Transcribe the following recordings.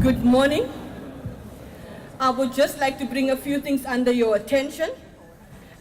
Good morning. I would just like to bring a few things under your attention,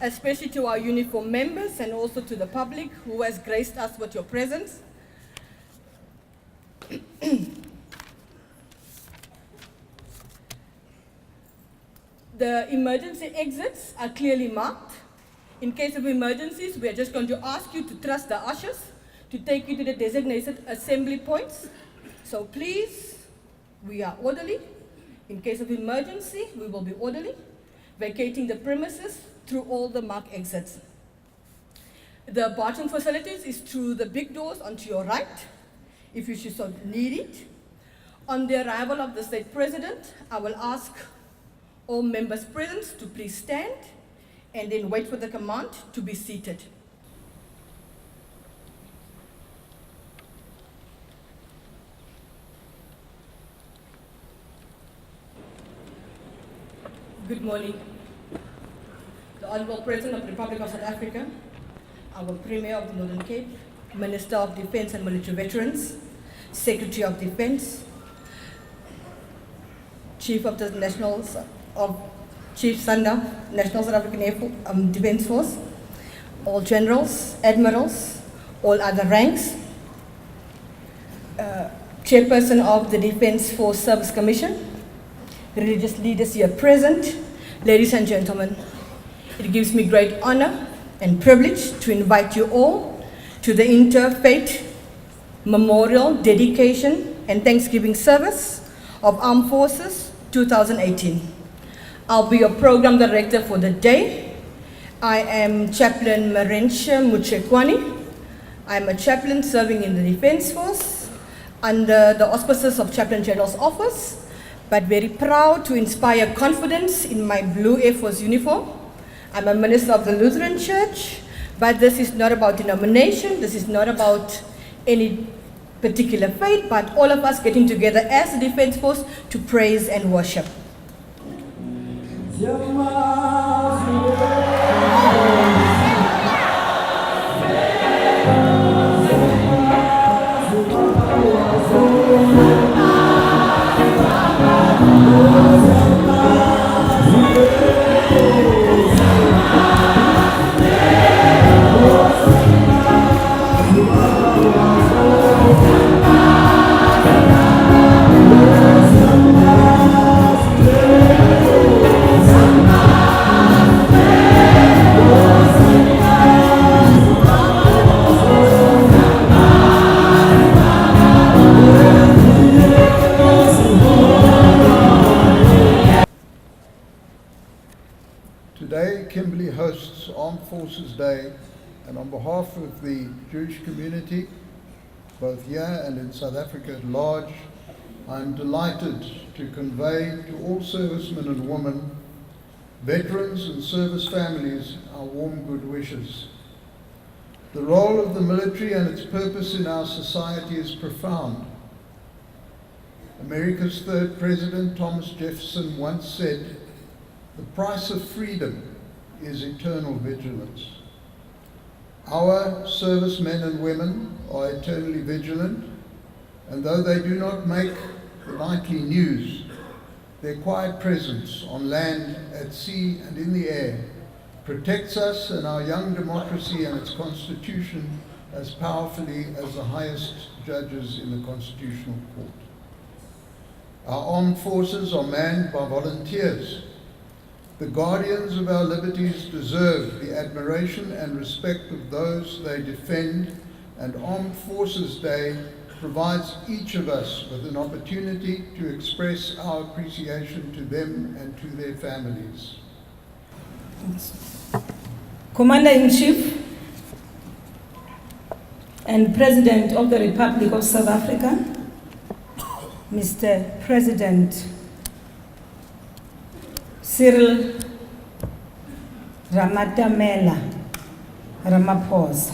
especially to our uniform members and also to the public who has graced us with your presence. The emergency exits are clearly marked. In case of emergencies, we are just going to ask you to trust the ushers to take you to the designated assembly points. So please, we are orderly. In case of emergency, we will be orderly, vacating the premises through all the marked exits. The bathroom facilities is through the big doors onto your right, if you should so need it. On the arrival of the state president, I will ask all members present to please stand and then wait for the command to be seated. Good morning. The Honorable President of the Republic of South Africa, our Premier of the Northern Cape, Minister of Defense and Military Veterans, Secretary of Defense, Chief of the Chief Sanda, National South African Defence Force, all generals, admirals, all other ranks, Chairperson of the Defence Force Service Commission, religious leaders here present, ladies and gentlemen, it gives me great honor and privilege to invite you all to the Interfaith Memorial Dedication and Thanksgiving Service of Armed Forces 2018. I'll be your program director for the day. I am Chaplain Marensha Muchekwani. I'm a chaplain serving in the Defense Force under the auspices of Chaplain General's Office, but very proud to inspire confidence in my blue Air Force uniform. I'm a minister of the Lutheran Church, but this is not about denomination, this is not about any particular faith, but all of us getting together as the Defense Force to praise and worship. Today, Kimberley hosts Armed Forces Day, and on behalf of the Jewish community, both here and in South Africa at large, I'm delighted to convey to all servicemen and women, veterans and service families, our warm good wishes. The role of the military and its purpose in our society is profound. America's third president, Thomas Jefferson, once said, "The price of freedom is eternal vigilance." Our servicemen and women are eternally vigilant, and though they do not make the nightly news, their quiet presence on land, at sea, and in the air protects us and our young democracy and its constitution as powerfully as the highest judges in the Constitutional Court. Our armed forces are manned by volunteers. The guardians of our liberties deserve the admiration and respect of those they defend, and Armed Forces Day provides each of us with an opportunity to express our appreciation to them and to their families. Commander-in-Chief and President of the Republic of South Africa, Mr. President Cyril Ramaphosa Ramaphosa,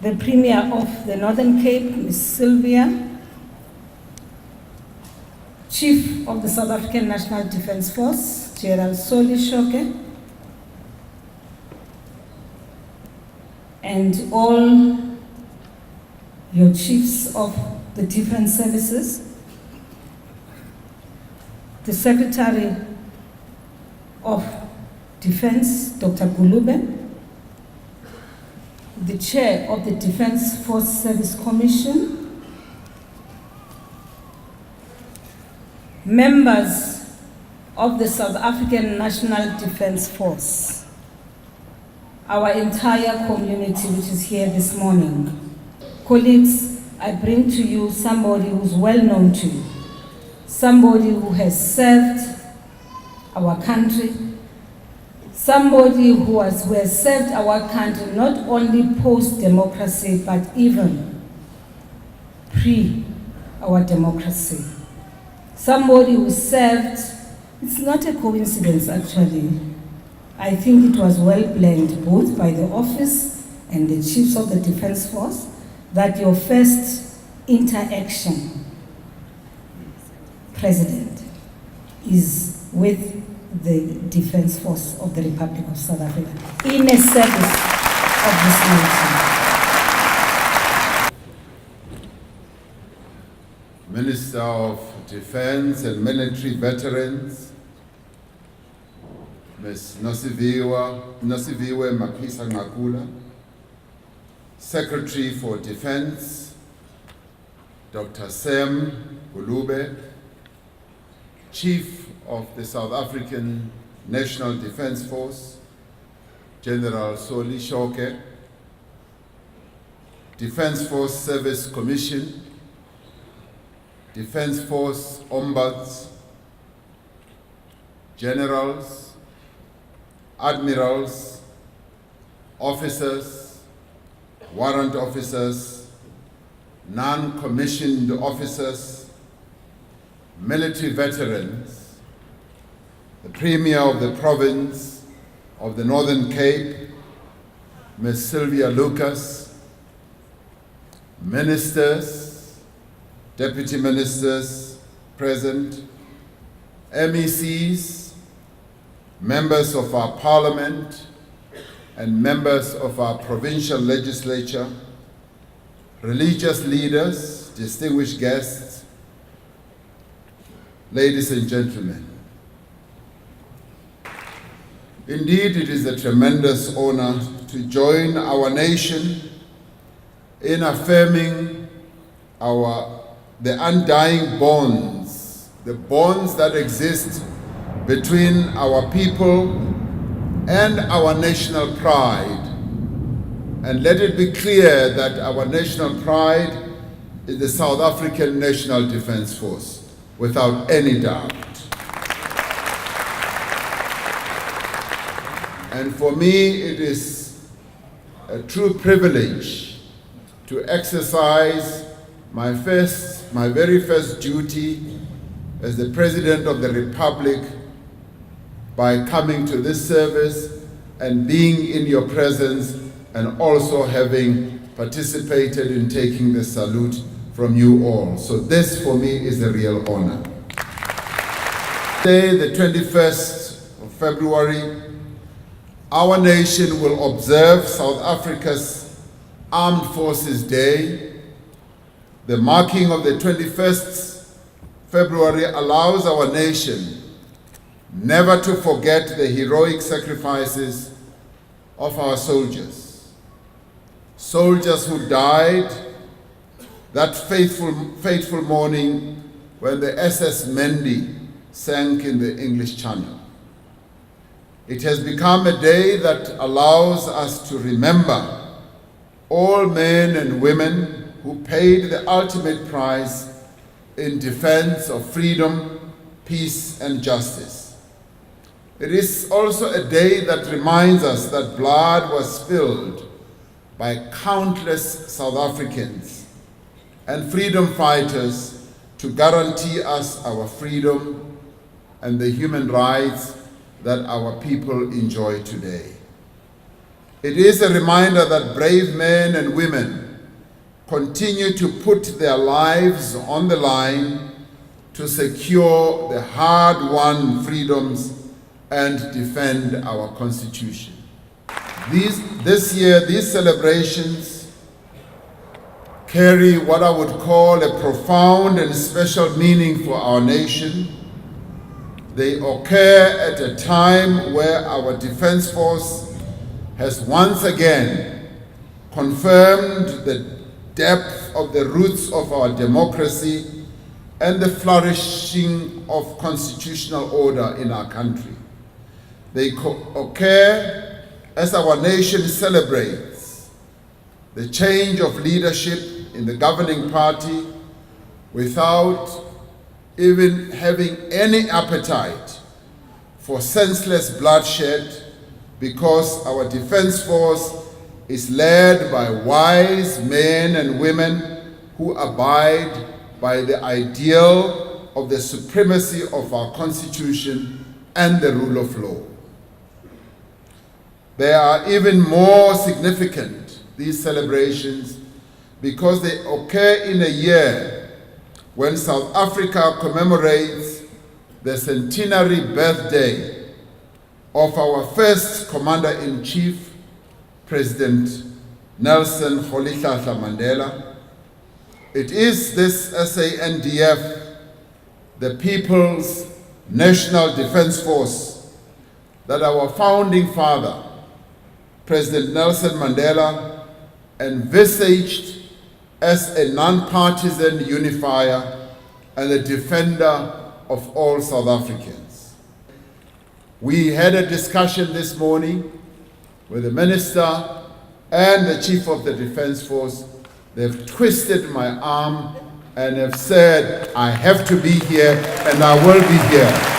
the Premier of the Northern Cape, Ms. Sylvia, Chief of the South African National Defence Force, General Soli Shoke, and all your chiefs of the different services, the Secretary of Defense, Dr. Gulube, the Chair of the Defense Force Service Commission, members of the South African National Defense Force, our entire community which is here this morning. Colleagues, I bring to you somebody who's well known to you, somebody who has served our country, somebody who has served our country not only post-democracy but even pre our democracy. Somebody who served, it's not a coincidence actually. I think it was well planned both by the office and the chiefs of the Defense Force that your first interaction, President, is with the Defense Force of the Republic of South Africa in a service of this nation. Minister of Defense and Military Veterans, Ms. Nosiviwe Mapisa Ngakula, Secretary for Defense, Dr. Sam Gulube, Chief of the South African National Defense Force, General Soli Shoke, Defense Force Service Commission, Defense Force Ombuds, generals, admirals, officers, warrant officers, non-commissioned officers, military veterans, the Premier of the Province of the Northern Cape, Ms. Sylvia Lucas, ministers, deputy ministers present, MECs, members of our parliament, and members of our provincial legislature, religious leaders, distinguished guests, ladies and gentlemen. Indeed, it is a tremendous honor to join our nation in affirming the undying bonds, the bonds that exist between our people and our national pride. And let it be clear that our national pride is the South African National Defense Force, without any doubt. And for me, it is a true privilege to exercise my very first duty as the President of the Republic by coming to this service and being in your presence, and also having participated in taking the salute from you all. So this for me is a real honor. Today, the 21st of February, our nation will observe South Africa's Armed Forces Day. The marking of the 21st February allows our nation never to forget the heroic sacrifices of our soldiers. Soldiers who died that fateful morning when the SS Mendi sank in the English Channel. It has become a day that allows us to remember all men and women who paid the ultimate price in defense of freedom, peace, and justice. It is also a day that reminds us that blood was spilled by countless South Africans and freedom fighters to guarantee us our freedom and the human rights that our people enjoy today. It is a reminder that brave men and women continue to put their lives on the line to secure the hard-won freedoms and defend our Constitution. This year, these celebrations carry what I would call a profound and special meaning for our nation. They occur at a time where our Defense Force has once again confirmed the depth of the roots of our democracy and the flourishing of constitutional order in our country. They occur as our nation celebrates the change of leadership in the governing party without even having any appetite for senseless bloodshed, because our Defense Force is led by wise men and women who abide by the ideal of the supremacy of our Constitution and the rule of law. They are even more significant, these celebrations, because they occur in a year when South Africa commemorates the centenary birthday of our first Commander-in-Chief, President Nelson Rolihlahla Mandela. It is this SANDF, the People's National Defense Force, that our founding father, President Nelson Mandela, envisaged as a non-partisan unifier and a defender of all South Africans. We had a discussion this morning with the Minister and the Chief of the Defense Force. They've twisted my arm and have said, I have to be here and I will be here.